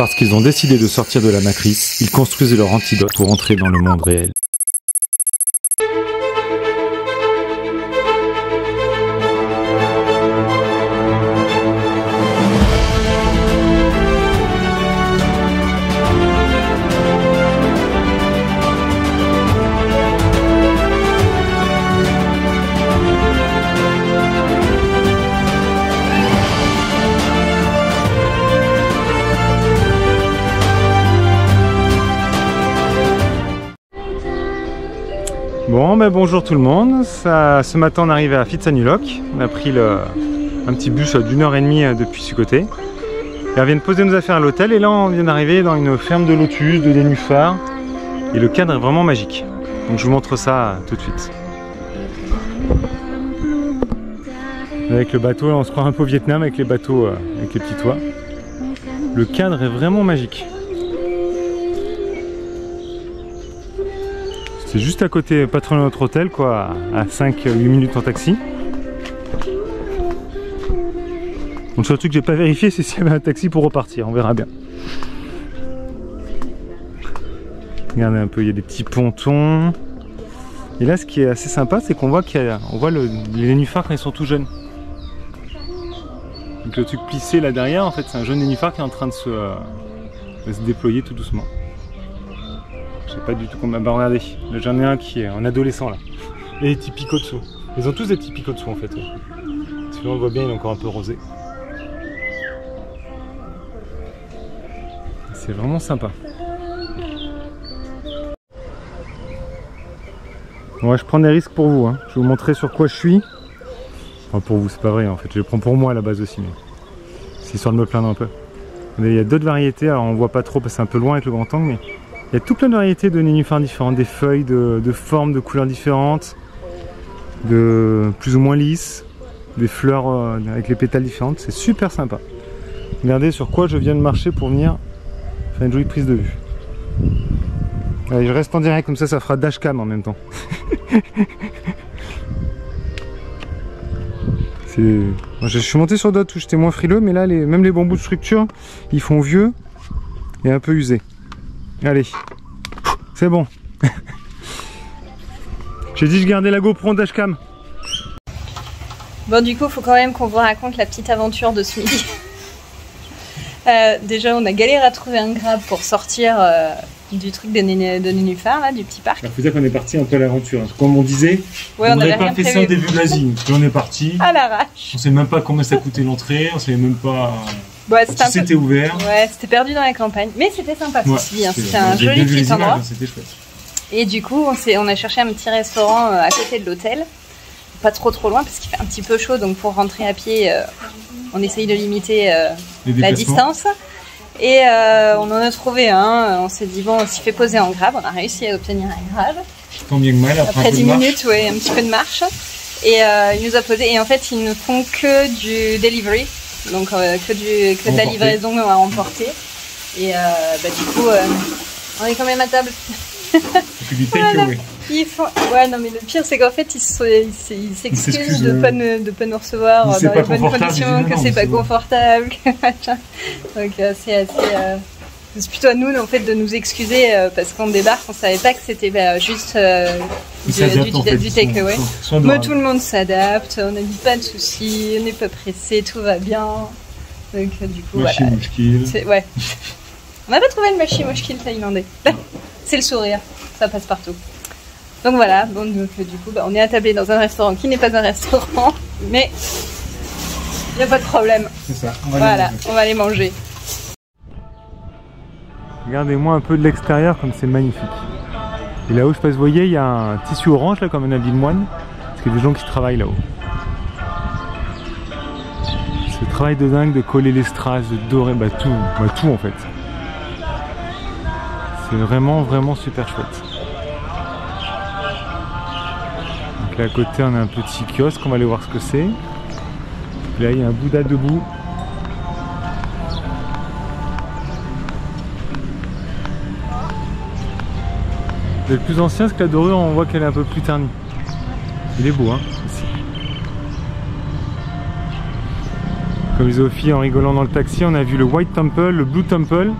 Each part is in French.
Parce qu'ils ont décidé de sortir de la matrice, ils construisent leur antidote pour entrer dans le monde réel. Bon, ben bonjour tout le monde. Ce matin on est arrivé à Phitsanulok. On a pris un petit bus d'1h30 depuis ce côté. Et on vient de poser nos affaires à l'hôtel et là on vient d'arriver dans une ferme de lotus, de nénuphars. Et le cadre est vraiment magique. Donc je vous montre ça tout de suite. Avec le bateau, là, on se croit un peu au Vietnam avec les bateaux avec les petits toits. Le cadre est vraiment magique. C'est juste à côté, pas trop loin de notre hôtel, quoi, à 5-8 minutes en taxi. Donc le seul truc que j'ai pas vérifié, c'est s'il y avait un taxi pour repartir, on verra bien. Regardez un peu, il y a des petits pontons. Et là, ce qui est assez sympa, c'est qu'on voit les nénuphars quand ils sont tout jeunes. Donc le truc plissé là derrière, en fait, c'est un jeune nénuphar qui est en train de se déployer tout doucement. Je sais pas du tout comment. Bah regardez, j'en ai un qui est en adolescent là. Et des petits picots dessous. Ils ont tous des petits picots dessous en fait. Ouais. Si on le voit bien, il est encore un peu rosé. C'est vraiment sympa. Ouais, je prends des risques pour vous. Hein. Je vais vous montrer sur quoi je suis. Enfin, pour vous, c'est pas vrai en fait. Je les prends pour moi à la base aussi. Mais c'est histoire de me plaindre un peu. Il y a d'autres variétés. Alors on voit pas trop parce que c'est un peu loin avec le grand angle. Mais il y a tout plein de variétés de nénuphars différentes, des feuilles de formes, de couleurs différentes, de plus ou moins lisses, des fleurs avec les pétales différentes, c'est super sympa. Regardez sur quoi je viens de marcher pour venir faire une jolie prise de vue. Allez, je reste en direct, comme ça fera dashcam en même temps. Moi, je suis monté sur d'autres où j'étais moins frileux, mais là même les bambous de structure, ils font vieux et un peu usés. Allez, c'est bon. J'ai dit je gardais la GoPro en dashcam. Bon, du coup, il faut quand même qu'on vous raconte la petite aventure de ce midi. Déjà, on a galéré à trouver un grab pour sortir du truc de nénuphars, là, du petit parc. Il faut dire qu'on est parti un peu à l'aventure. Comme on disait, ouais, on n'avait pas fait ça au début de l'Asie. Puis on est parti. À l'arrache. On sait même pas combien ça coûtait l'entrée, on savait même pas. Ouais, si c'était ouvert. Ouais, c'était perdu dans la campagne. Mais c'était sympa, ouais, ceci dit. Hein. C'était un joli petit endroit. C'était chouette. Et du coup, on a cherché un petit restaurant à côté de l'hôtel. Pas trop loin parce qu'il fait un petit peu chaud. Donc pour rentrer à pied, on essaye de limiter la distance. Et on en a trouvé un. On s'est dit, bon, on s'y fait poser en grab. On a réussi à obtenir un grab. Tant bien que mal, après 10 minutes, ouais, un petit peu de marche. Et il nous a posé. Et en fait, ils ne font que du delivery. Donc que de la livraison à emporter. Et du coup, on est quand même à table. C'est du take-away. Ouais, non, mais le pire, c'est qu'en fait, ils s'excusent de pas nous recevoir dans les bonnes conditions, que c'est pas confortable, que machin. Donc c'est assez... c'est plutôt à nous en fait de nous excuser parce qu'on débarque, on savait pas que c'était juste du take-away. Mais tout le monde s'adapte, on n'a dit pas de soucis, on n'est pas pressé, tout va bien. Donc du coup voilà. Ouais. On n'a pas trouvé le machi moshkil thaïlandais. C'est le sourire, ça passe partout. Donc voilà, bon, donc, du coup on est attablé dans un restaurant qui n'est pas un restaurant, mais il n'y a pas de problème. C'est ça, on va aller manger. Regardez-moi un peu de l'extérieur comme c'est magnifique. Et là-haut, je sais pas si vous voyez, il y a un tissu orange là comme un habit de moine. Parce qu'il y a des gens qui travaillent là-haut. Ce travail de dingue de coller les strass, de dorer, tout en fait. C'est vraiment super chouette. Donc là à côté on a un petit kiosque, on va aller voir ce que c'est. Là il y a un Bouddha debout. Le plus ancien, c'est que la dorure, on voit qu'elle est un peu plus ternie. Il est beau, hein, ici. Comme disait aux filles en rigolant dans le taxi, on a vu le White Temple, le Blue Temple,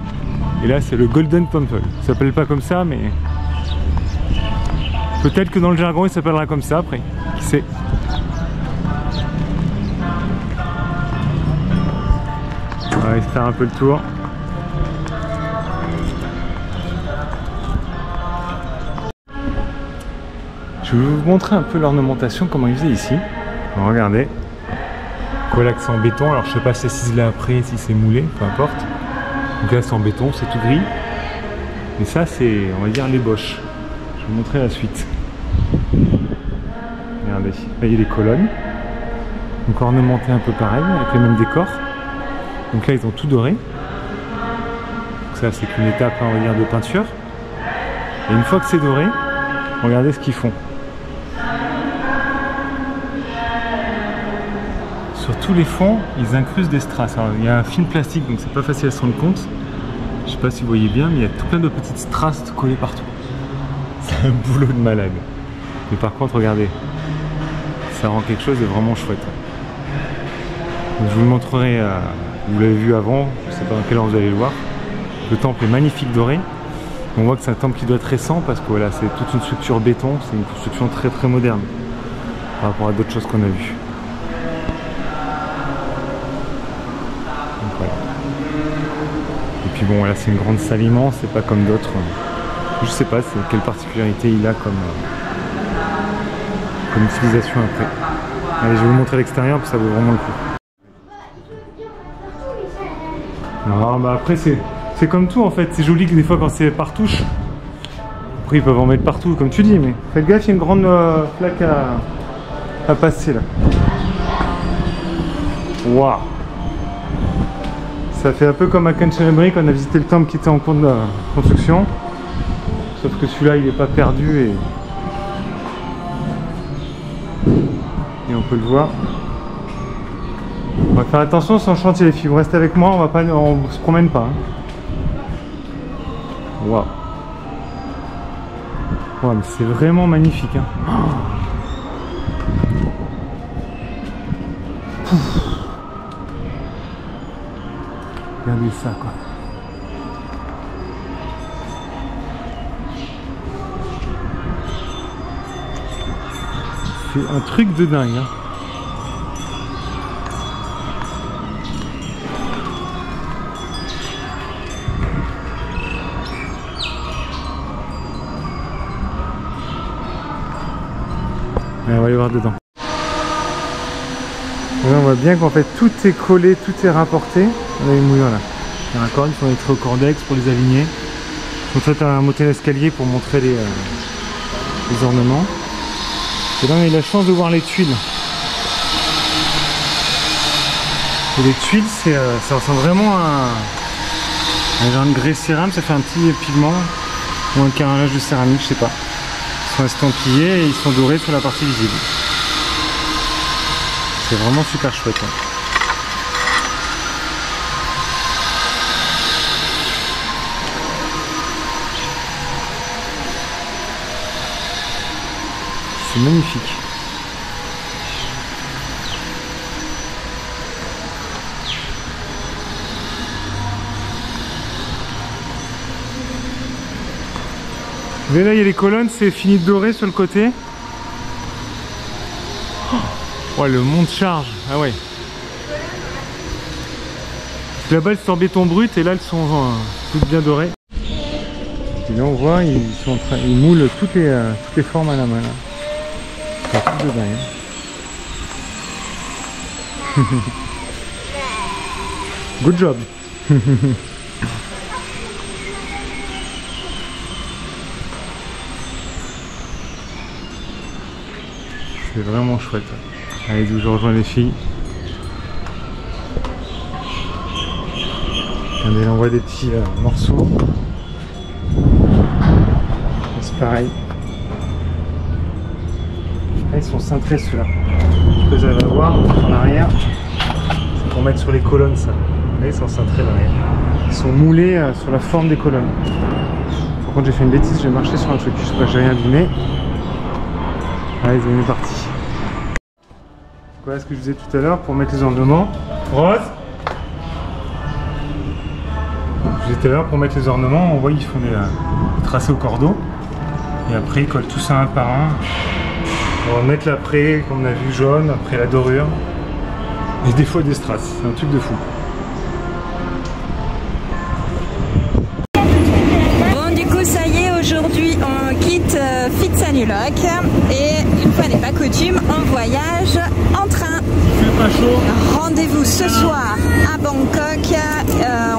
et là c'est le Golden Temple. Ça s'appelle pas comme ça, mais peut-être que dans le jargon il s'appellera comme ça après, qui sait. On va aller faire un peu le tour. Je vais vous montrer un peu l'ornementation, comment ils faisaient ici. Alors, regardez. Quoi là que c'est en béton, alors je sais pas si c'est ciselé après, si c'est moulé, peu importe. Donc là c'est en béton, c'est tout gris. Et ça c'est, on va dire, l'ébauche. Je vais vous montrer la suite. Regardez, là il y a les colonnes. Donc ornementé un peu pareil, avec les mêmes décors. Donc là ils ont tout doré. Donc ça c'est qu'une étape, on va dire, de peinture. Et une fois que c'est doré, regardez ce qu'ils font. Sur tous les fonds, ils incrustent des strass. Alors, il y a un film plastique, donc c'est pas facile à se rendre compte. Je sais pas si vous voyez bien, mais il y a tout plein de petites strass collées partout. C'est un boulot de malade. Mais par contre, regardez, ça rend quelque chose de vraiment chouette. Donc, je vous le montrerai, vous l'avez vu avant, je sais pas dans quelle heure vous allez le voir. Le temple est magnifique doré. On voit que c'est un temple qui doit être récent parce que voilà, c'est toute une structure béton, c'est une construction très très moderne par rapport à d'autres choses qu'on a vues. Et puis bon, là c'est une grande salle immense, c'est pas comme d'autres. Je sais pas quelle particularité il a comme utilisation après. Allez, je vais vous montrer l'extérieur parce que ça vaut vraiment le coup. Alors bah après c'est comme tout en fait, c'est joli que des fois quand c'est par touche. Après ils peuvent en mettre partout comme tu dis, mais faites gaffe, il y a une grande flaque à passer là. Waouh! Ça fait un peu comme à Canterbury quand on a visité le temple qui était en cours de construction. Sauf que celui-là il n'est pas perdu et on peut le voir. On va faire attention sans chantier les filles, vous restez avec moi, on se promène pas. Waouh! Wow, mais c'est vraiment magnifique. Hein. Oh. Regardez ça quoi. C'est un truc de dingue. Hein. Et on va aller voir dedans. Là, on voit bien qu'en fait tout est collé, tout est rapporté. On a les mouillons là. Il y a un corps, ils sont électrés au cordex pour les aligner. Donc ça, tu as monté l'escalier pour montrer les ornements. Et là on a eu la chance de voir les tuiles. Et les tuiles, ça ressemble vraiment à un genre de grès cérame, ça fait un petit pigment ou un carrelage de céramique, je sais pas. Ils sont estampillés et ils sont dorés sur la partie visible. C'est vraiment super chouette. Hein. C'est magnifique. Vous voyez là, il y a les colonnes, c'est fini de dorer sur le côté. Oh, le monte charge. Ah ouais. Là-bas, elles sont en béton brut et là, elles sont toutes bien dorées. Et là, on voit, ils moulent toutes les formes à la main. Là. C'est un truc de dingue. Good job. C'est vraiment chouette. Allez, je rejoins les filles. Regardez, là on voit des petits morceaux. C'est pareil. Là, ils sont cintrés ceux-là. Ce que vous allez voir en arrière, c'est pour mettre sur les colonnes ça. Là, ils sont cintrés derrière. Ils sont moulés sur la forme des colonnes. Par contre, j'ai fait une bêtise, j'ai marché sur un truc. Je sais pas, j'ai rien abîmé. Allez, on est parti. Voilà ce que je disais tout à l'heure pour mettre les ornements. Rose. Je disais tout à l'heure pour mettre les ornements, on voit ils font des tracés au cordeau. Et après ils collent tout ça un par un. On va mettre l'après, comme on a vu, jaune, après la dorure. Et des fois des strass, c'est un truc de fou. Bon, du coup, ça y est, aujourd'hui on quitte Phitsanulok et une fois n'est pas coutume, on voyage en train. C'est pas chaud. Rendez-vous ce soir à Bangkok,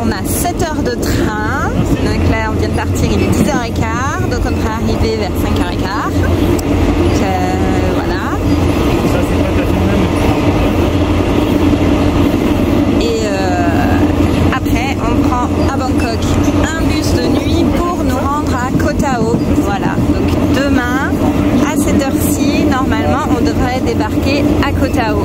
on a 7 heures de train. Donc là, on vient de partir, il est 10h15, donc on devrait arriver vers 5h15. Voilà. Ça, c'est pas ta même. Et après, on prend à Bangkok un bus de nuit pour nous rendre à Koh Tao. Voilà, donc demain, à cette heure-ci, normalement, on devrait débarquer à Koh Tao.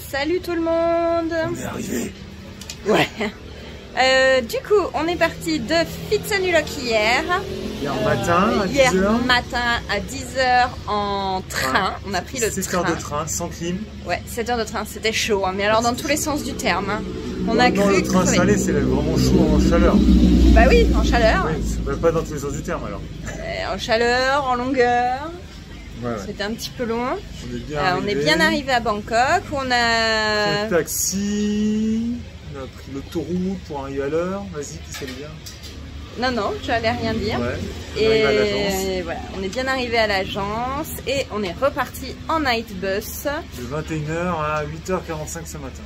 Salut tout le monde. On est arrivé. Ouais. Du coup, on est parti de Phitsanulok hier. Hier matin à 10h. Hier matin à 10h en train. On a pris le 7 train. 7 heures de train, sans clim. Ouais, 7 heures de train, c'était chaud. Hein. Mais alors dans tous les sens du terme. Hein. On a cru le train salé, c'est vraiment chaud en chaleur. Bah oui, en chaleur. Ouais, pas dans tous les sens du terme alors. En chaleur, en longueur. Ouais. C'était un petit peu long. On est bien arrivé à Bangkok. On a un taxi, on a pris l'autoroute pour arriver à l'heure. Vas-y, qui ça bien. Non, je n'allais rien dire. Ouais, et voilà, on est bien arrivé à l'agence et on est reparti en night bus. De 21h à 8h45 ce matin.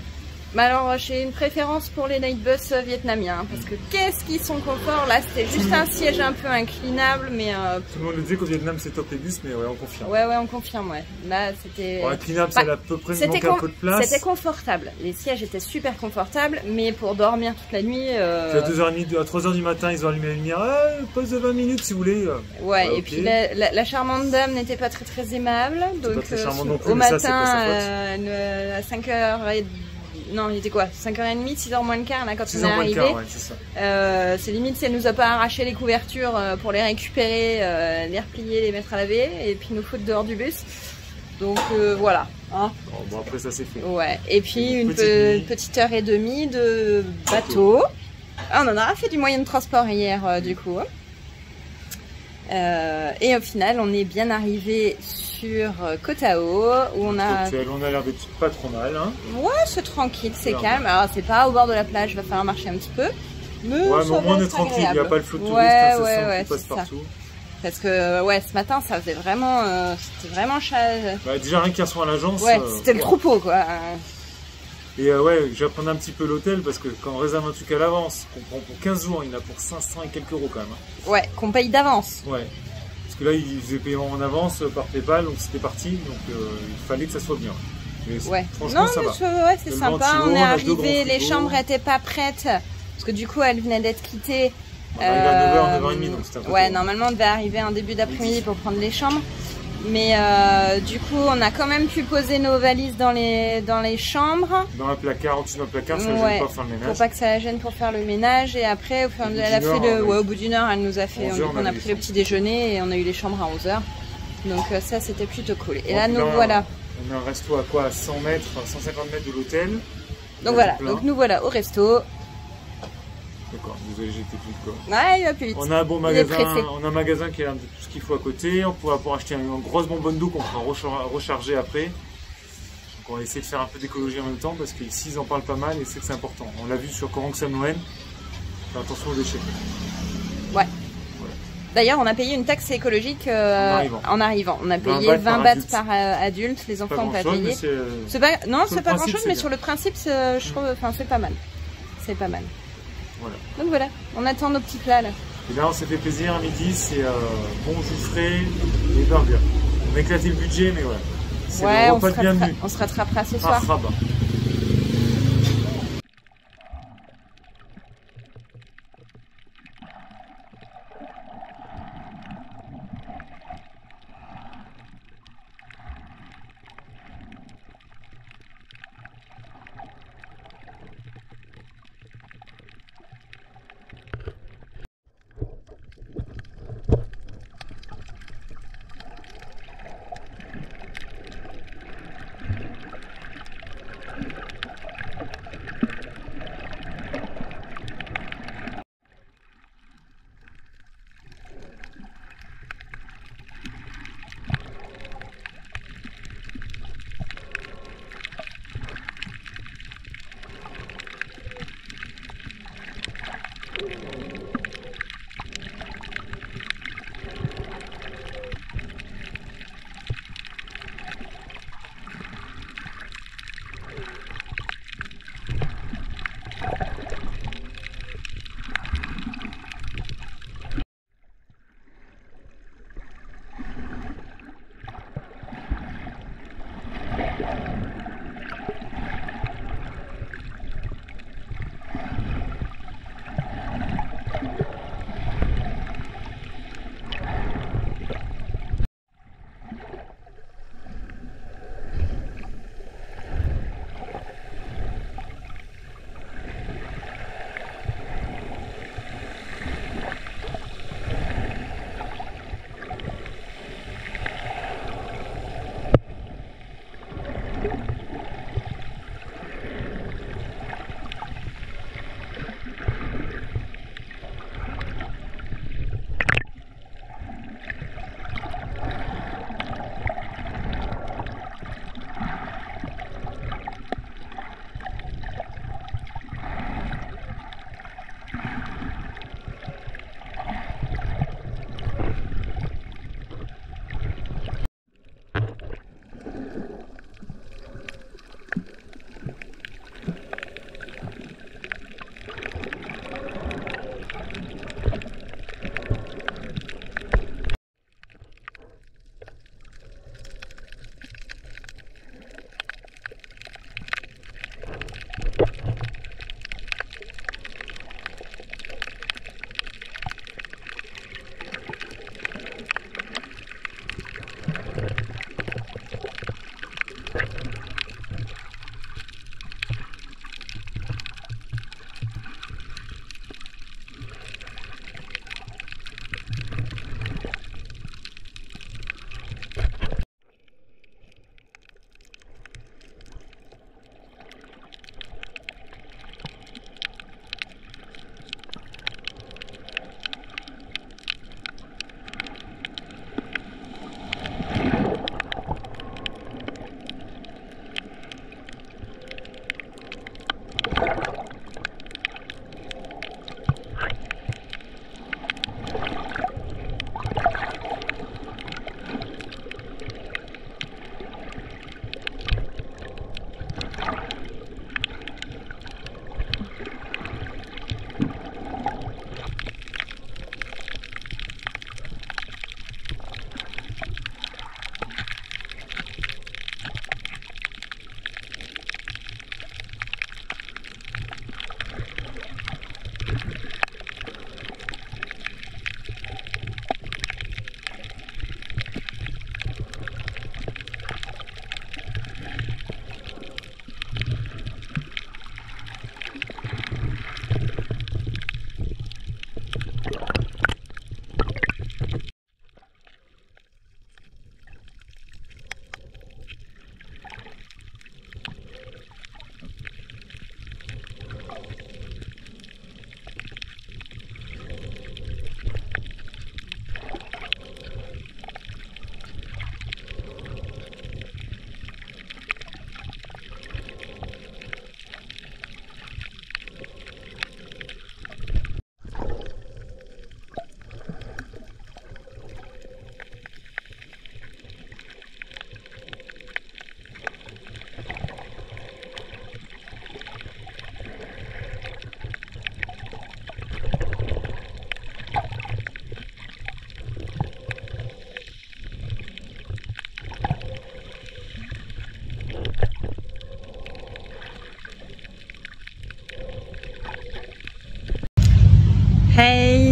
Mais alors, j'ai une préférence pour les night bus vietnamiens, parce que qu'est-ce qu'ils sont confort. Là, c'était juste un siège un peu inclinable, mais... Tout le monde nous disait qu'au Vietnam, c'est top les bus, mais ouais, on confirme. Ouais, on confirme, ouais. Là, c'était... Bon, inclinable, ça à peu près, il manque un peu de place. C'était confortable. Les sièges étaient super confortables, mais pour dormir toute la nuit... À 2h30, à 3h du matin, ils ont allumé la lumière. Pause de 20 minutes, si vous voulez. Ouais, et puis la charmante dame n'était pas très aimable. Donc, non plus, au matin, ça, à 5h... Non, il était quoi, 5h30, 6h moins le quart là quand on est arrivé. Ouais, c'est limite si elle nous a pas arraché les couvertures pour les récupérer, les replier, les mettre à laver et puis nous foutre dehors du bus. Donc voilà. Hein. Bon après ça c'est fait. Ouais. Et puis une petite heure et demie de bateau. Ah, on en a fait du moyen de transport hier du coup. Et au final on est bien arrivé sur Koh Tao où on a l'air d'être pas trop mal. Hein. Ouais, c'est tranquille, c'est calme. Alors c'est pas au bord de la plage, il va falloir marcher un petit peu. Mais ouais, mais au moins on est tranquille, il n'y a pas le flot de touristes, qui passe partout. Parce que ouais, ce matin ça faisait vraiment, c'était vraiment chaud. Bah, déjà rien qu'hier soir à l'agence. Ouais, c'était le troupeau quoi. Et ouais, j'apprenais un petit peu l'hôtel parce que quand on réserve un truc à l'avance, qu'on prend pour 15 jours, il y en a pour 500 et quelques euros quand même. Hein. Ouais, qu'on paye d'avance. Ouais. Parce que là, ils faisaient paiement en avance par PayPal, donc c'était parti, donc il fallait que ça soit bien. Mais ouais. Franchement, ça va. Ouais, c'est sympa. On est arrivé, les chambres n'étaient pas prêtes parce que du coup, elles venaient d'être quittées. On arrive à 9h, 9h30, donc c'était un peu ouais, tôt. Normalement, on devait arriver en début d'après-midi pour prendre les chambres. Mais du coup, on a quand même pu poser nos valises dans les chambres. Dans un placard, au-dessus d'un placard, ça ne gêne pas pour faire le ménage. Pour pas que ça la gêne pour faire le ménage. Et après, au bout d'une heure, elle nous a fait. On a pris le petit déjeuner et on a eu les chambres à 11h. Donc ça, c'était plutôt cool. Et là, nous voilà. On a un resto à quoi, à 100 mètres, 150 mètres de l'hôtel. Donc voilà. Donc nous voilà au resto. D'accord, désolé, j'étais plus quoi. Ouais, il va plus vite. On a un bon magasin, on a un magasin qui a tout ce qu'il faut à côté. On pourra acheter une grosse bonbonne d'eau qu'on pourra recharger après. Donc on va essayer de faire un peu d'écologie en même temps parce qu'ici ils en parlent pas mal et c'est que c'est important. On l'a vu sur Korang Samoen, faire attention aux déchets. Ouais. Voilà. D'ailleurs, on a payé une taxe écologique en arrivant. On a payé 20 bahts par adulte. Les enfants n'ont pas payé. C'est pas, non, c'est pas grand chose, mais sur le principe, je trouve, enfin, c'est pas mal. C'est pas mal. Voilà. Donc voilà, on attend nos petits plats là. Et là, on s'est fait plaisir à midi, c'est bon jus frais et burger. On a éclaté le budget, mais voilà. Ouais, on se rattrapera ce soir.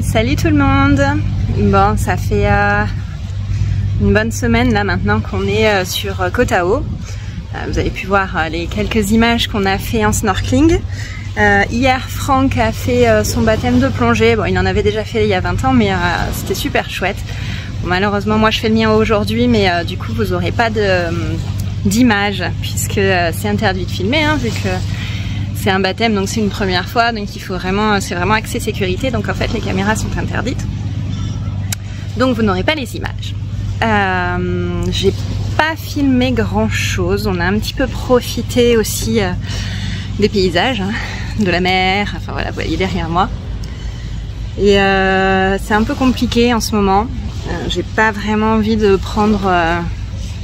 salut tout le monde. Bon, ça fait une bonne semaine là maintenant qu'on est sur Koh Tao. Vous avez pu voir les quelques images qu'on a fait en snorkeling. Hier, Franck a fait son baptême de plongée. Bon, il en avait déjà fait il y a 20 ans, mais c'était super chouette. Bon, malheureusement, moi je fais le mien aujourd'hui, mais du coup vous n'aurez pas d'image puisque c'est interdit de filmer, hein, vu que c'est un baptême, donc c'est une première fois, donc il faut vraiment, c'est vraiment axé sécurité, donc en fait les caméras sont interdites. Donc vous n'aurez pas les images. J'ai pas filmé grand chose, on a un petit peu profité aussi des paysages, hein, de la mer, enfin voilà, vous voyez derrière moi. Et c'est un peu compliqué en ce moment, j'ai pas vraiment envie de prendre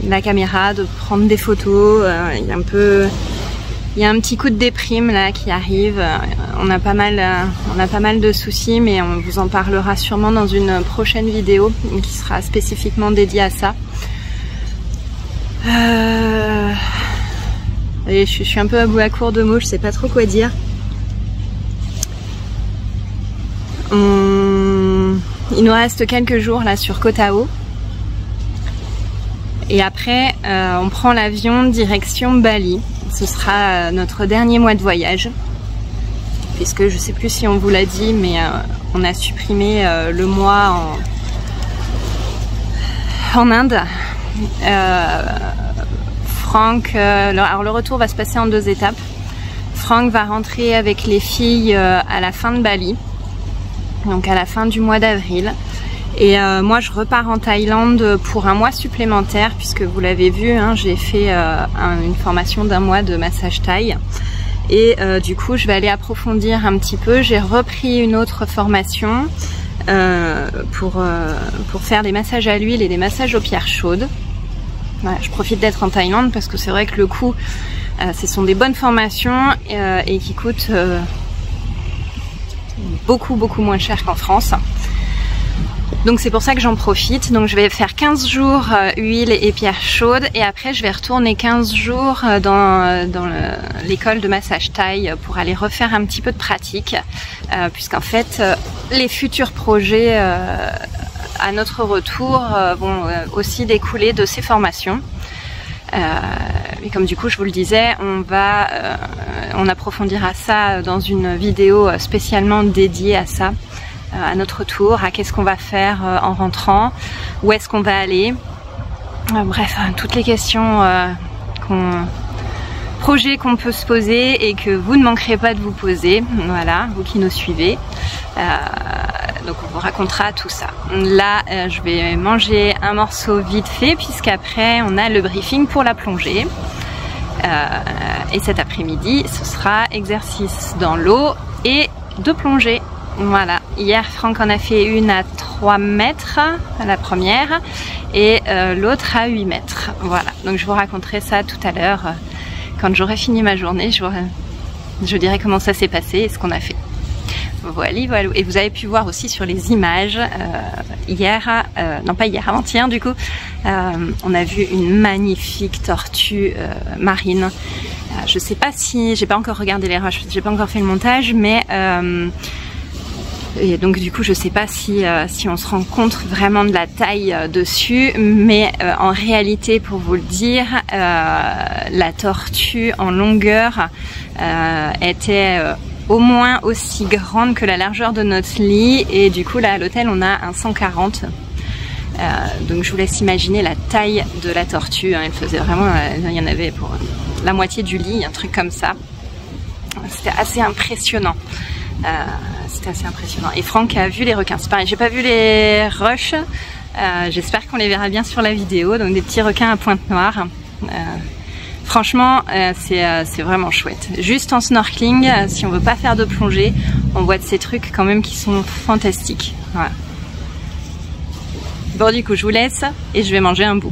la caméra, de prendre des photos, il y a un petit coup de déprime là qui arrive, on a pas mal de soucis, mais on vous en parlera sûrement dans une prochaine vidéo qui sera spécifiquement dédiée à ça. Et je suis un peu à bout à court de mots, je sais pas trop quoi dire. Il nous reste quelques jours là sur Koh Tao. Et après, on prend l'avion direction Bali. Ce sera notre dernier mois de voyage. Puisque je sais plus si on vous l'a dit, mais on a supprimé le mois en Inde. Franck, alors le retour va se passer en 2 étapes. Franck va rentrer avec les filles à la fin de Bali. Donc à la fin du mois d'avril. Et moi je repars en Thaïlande pour un mois supplémentaire puisque vous l'avez vu, hein, j'ai fait une formation d'1 mois de massage thaï. Et du coup je vais aller approfondir un petit peu. J'ai repris une autre formation pour faire des massages à l'huile et des massages aux pierres chaudes. Voilà, je profite d'être en Thaïlande parce que c'est vrai que le coût, ce sont des bonnes formations et qui coûtent beaucoup moins cher qu'en France. Donc c'est pour ça que j'en profite. Donc je vais faire 15 jours huile et pierres chaudes et après je vais retourner 15 jours dans l'école de massage thaï pour aller refaire un petit peu de pratique puisqu'en fait les futurs projets à notre retour vont aussi découler de ces formations. Et comme du coup je vous le disais, on approfondira ça dans une vidéo spécialement dédiée à ça. À notre tour, à qu'est-ce qu'on va faire en rentrant, où est-ce qu'on va aller, bref, toutes les questions, projets qu'on peut se poser et que vous ne manquerez pas de vous poser, voilà, vous qui nous suivez. Donc on vous racontera tout ça. Là, je vais manger un morceau vite fait puisqu'après on a le briefing pour la plongée. Et cet après-midi, ce sera exercice dans l'eau et de plongée. Voilà, hier Franck en a fait une à 3 mètres, la première, et l'autre à 8 mètres. Voilà, donc je vous raconterai ça tout à l'heure. Quand j'aurai fini ma journée, je dirai comment ça s'est passé et ce qu'on a fait. Voilà. Et vous avez pu voir aussi sur les images, hier, non pas hier, avant-hier du coup, on a vu une magnifique tortue marine. Je sais pas si, j'ai pas encore regardé les roches, j'ai pas encore fait le montage, mais... et donc du coup je sais pas si on se rend compte vraiment de la taille dessus, mais en réalité pour vous le dire, la tortue en longueur était au moins aussi grande que la largeur de notre lit et du coup là à l'hôtel on a un 140. Donc je vous laisse imaginer la taille de la tortue, hein. Elle faisait vraiment, il y en avait pour la moitié du lit, un truc comme ça. C'était assez impressionnant. C'était assez impressionnant. Et Franck a vu les requins. C'est pareil, j'ai pas vu les rushs. J'espère qu'on les verra bien sur la vidéo. Donc des petits requins à pointe noire. Franchement, c'est vraiment chouette. Juste en snorkeling, si on veut pas faire de plongée, on voit de ces trucs quand même qui sont fantastiques. Voilà. Bon, du coup, je vous laisse et je vais manger un bout.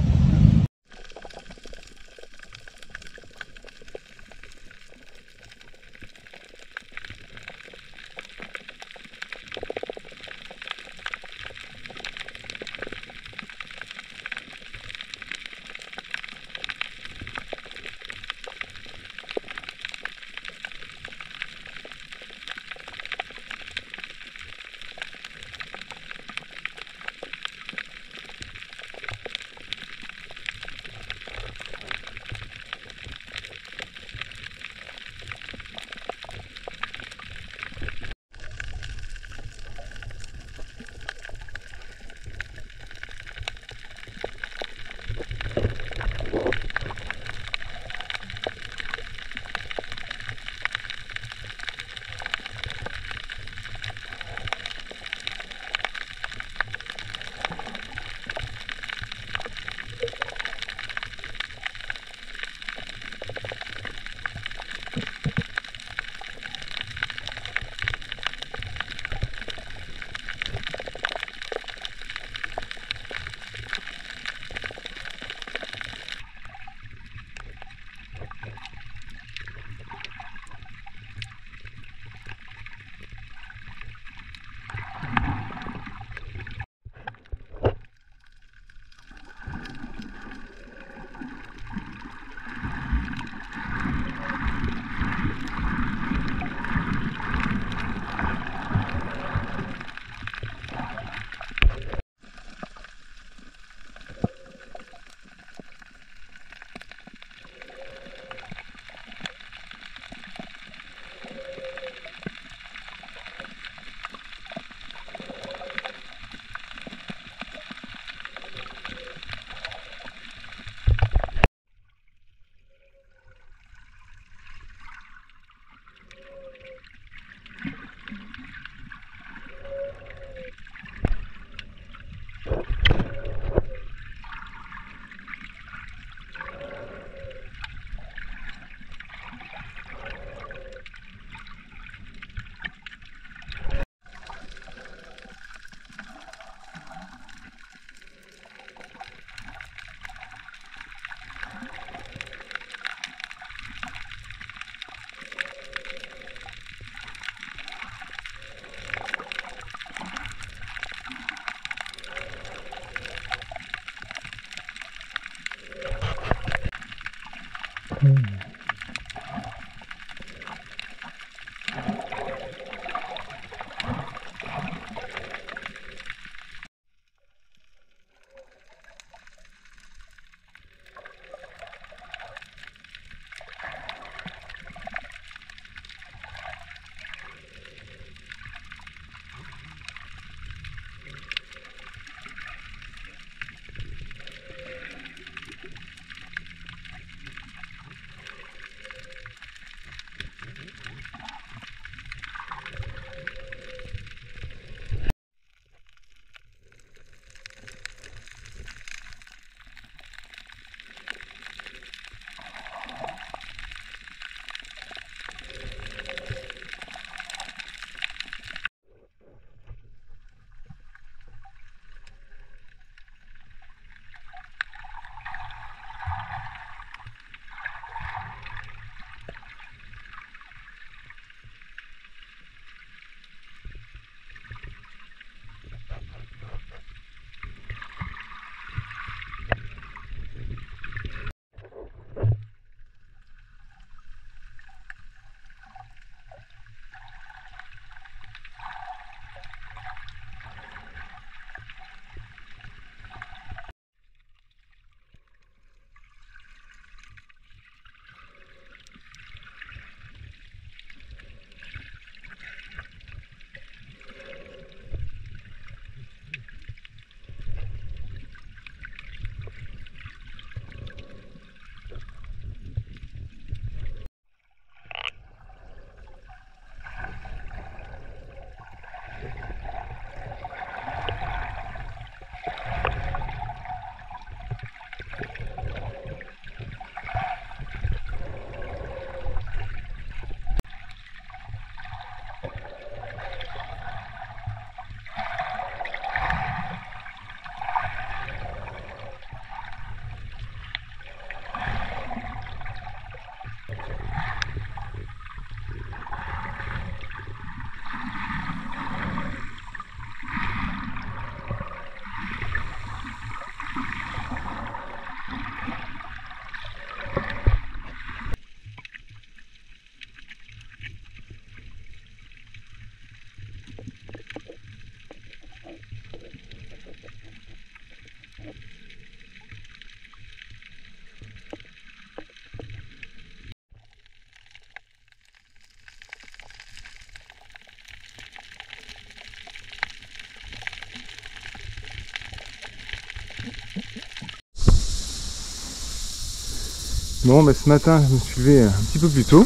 Bon, bah, ce matin, je me suis levé un petit peu plus tôt.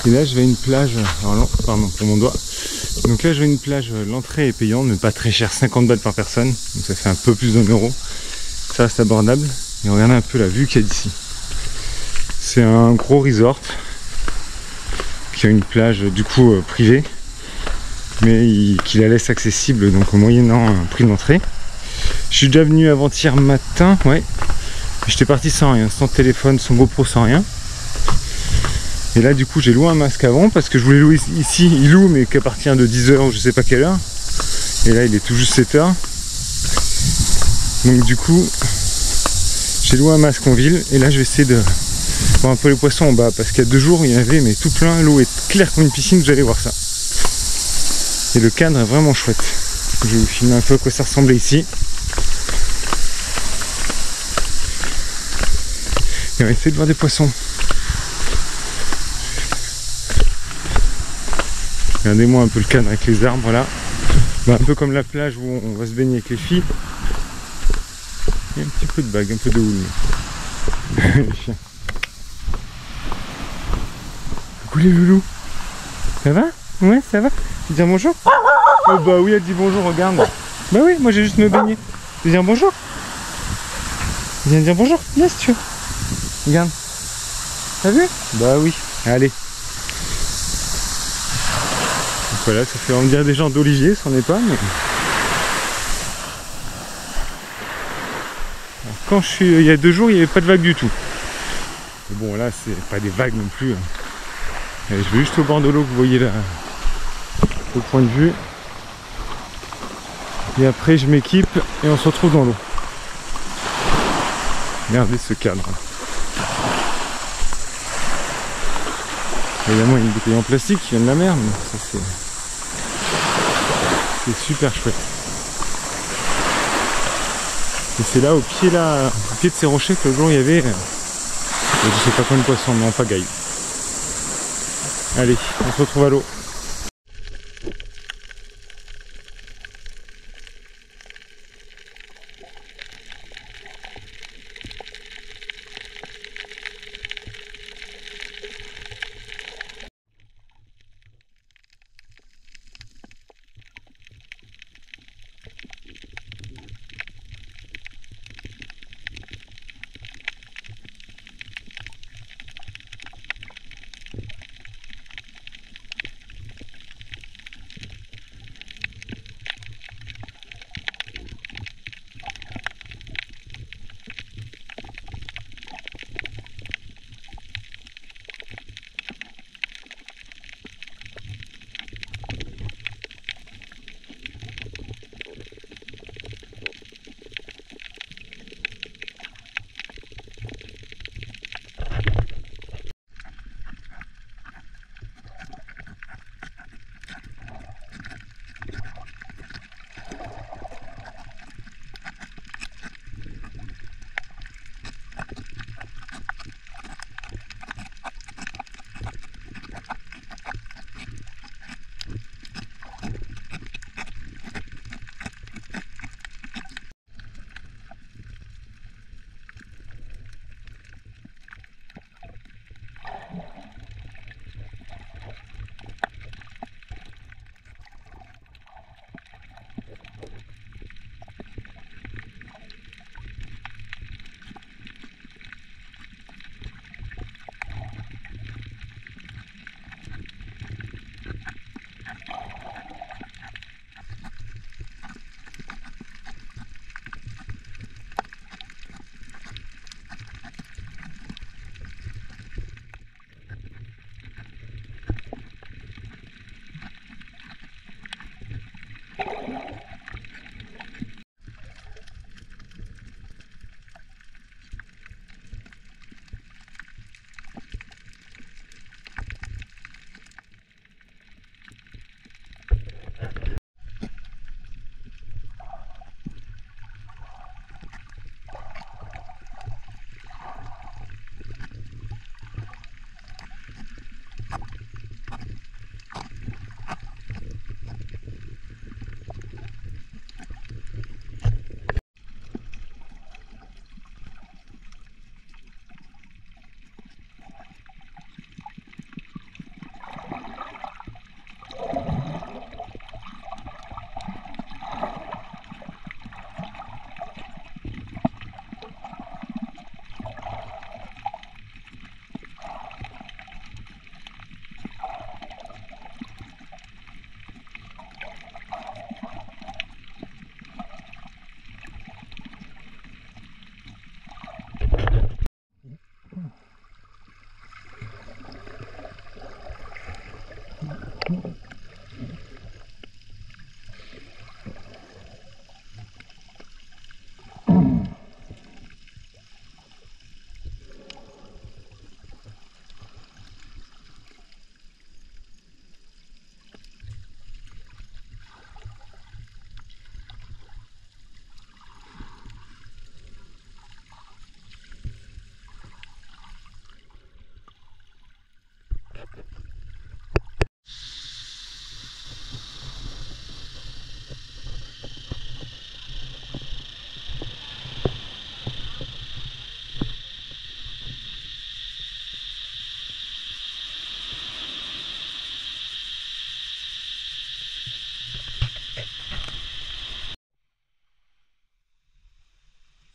Et là, je vais à une plage. Alors, non, pardon, pour mon doigt. Donc là, je vais à une plage. L'entrée est payante, mais pas très cher, 50 bahts par personne. Donc ça fait un peu plus d'1 euro. Ça reste abordable. Et regardez un peu la vue qu'il y a d'ici. C'est un gros resort qui a une plage du coup privée, mais qui la laisse accessible, donc moyennant un prix d'entrée. Je suis déjà venu avant-hier matin, ouais. J'étais parti sans rien, sans téléphone, sans GoPro, sans rien. Et là du coup j'ai loué un masque avant parce que je voulais louer ici, il loue mais qu'à partir de 10h ou je sais pas quelle heure. Et là il est tout juste 7h. Donc du coup j'ai loué un masque en ville et là je vais essayer de voir un peu les poissons en bas parce qu'il y a 2 jours il y en avait mais tout plein, l'eau est claire comme une piscine, vous allez voir ça. Et le cadre est vraiment chouette. Je vais vous filmer un peu à quoi ça ressemblait ici. Et on va essayer de voir des poissons. Regardez-moi un peu le cadre avec les arbres là. Bah, un peu comme la plage où on va se baigner avec les filles. Il y a un petit peu de bague, un peu de houle. Les chiens. Coucou les loulous. Ça va? Ouais, ça va? Tu dis bonjour? Oh bah oui, elle dit bonjour, regarde. Bah oui, moi j'ai juste me baigner. Tu dis bonjour? Viens dire bonjour, viens si tu veux. Regarde. T'as vu? Bah oui, allez. Donc voilà, ça fait on dirait des gens d'Olivier, c'en est pas, mais... Alors, quand je suis... il y a 2 jours, il n'y avait pas de vagues du tout. Mais bon, là, c'est pas des vagues non plus. Allez, je vais juste au bord de l'eau que vous voyez là, au point de vue. Et après, je m'équipe et on se retrouve dans l'eau. Regardez ce cadre. Évidemment, il y a une bouteille en plastique qui vient de la mer, mais ça c'est super chouette. Et c'est là, au pied de ces rochers que le jour il y avait, je sais pas combien de poissons, mais en pagaille. Allez, on se retrouve à l'eau.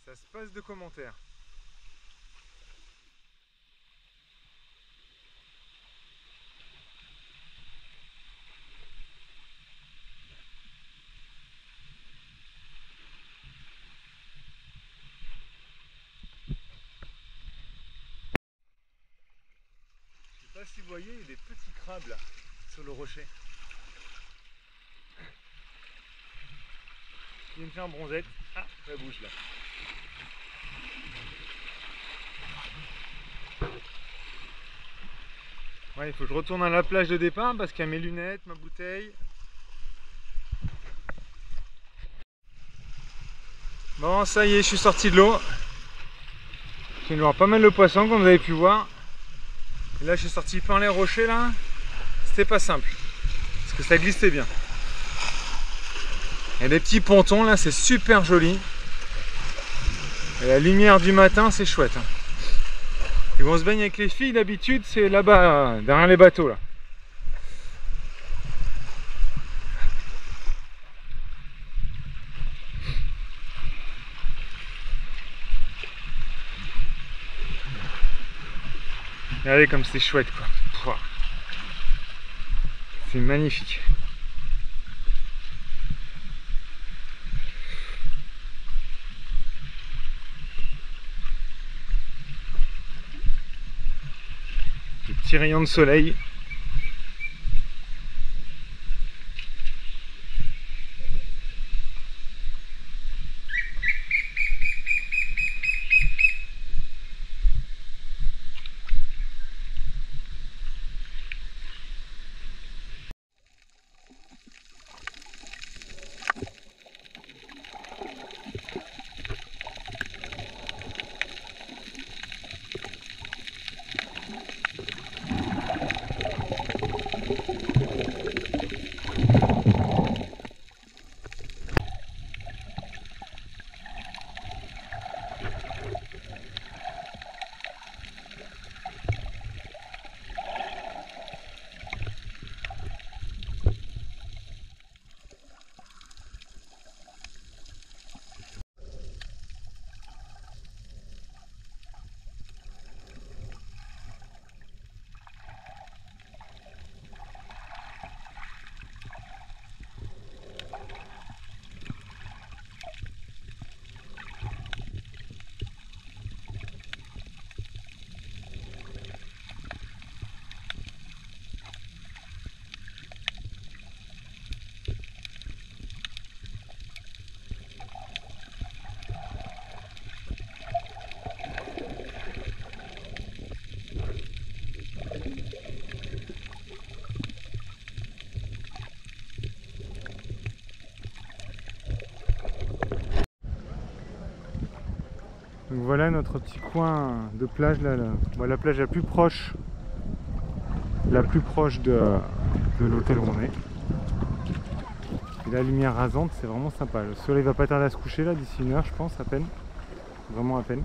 Ça se passe de commentaires. Je sais pas si vous voyez, il y a des petits crabes là, sur le rocher. Il me fait un bronzette. Ah, ça bouge là. Ouais, il faut que je retourne à la plage de départ parce qu'il y a mes lunettes, ma bouteille. Bon, ça y est, je suis sorti de l'eau. Je viens de voir pas mal de poissons, comme vous avez pu voir. Et là, je suis sorti par les rochers là. C'était pas simple parce que ça glissait bien. Il y a des petits pontons là, c'est super joli. Et la lumière du matin, c'est chouette. Ils vont se baigner avec les filles, d'habitude, c'est là-bas, derrière les bateaux là. Regardez comme c'est chouette quoi. C'est magnifique. Des petits rayons de soleil. Donc voilà notre petit coin de plage là, la plage la plus proche de l'hôtel où on est. Et la lumière rasante, c'est vraiment sympa. Le soleil va pas tarder à se coucher là d'ici 1 heure je pense, à peine. Vraiment à peine.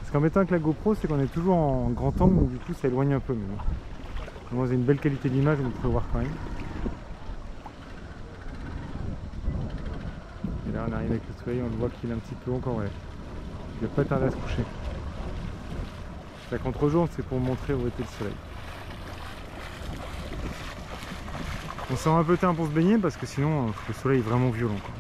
Ce qui est embêtant avec la GoPro, c'est qu'on est toujours en grand angle, donc du coup ça éloigne un peu. Mais bon. Vraiment, c'est une belle qualité d'image, vous pouvez voir quand même. Et là on arrive avec le soleil, on le voit qu'il est un petit peu encore, ouais. Il va pas tarder à se coucher. La contre-jour, c'est pour montrer où était le soleil. On sort un peu tard pour se baigner parce que sinon le soleil est vraiment violent, quoi.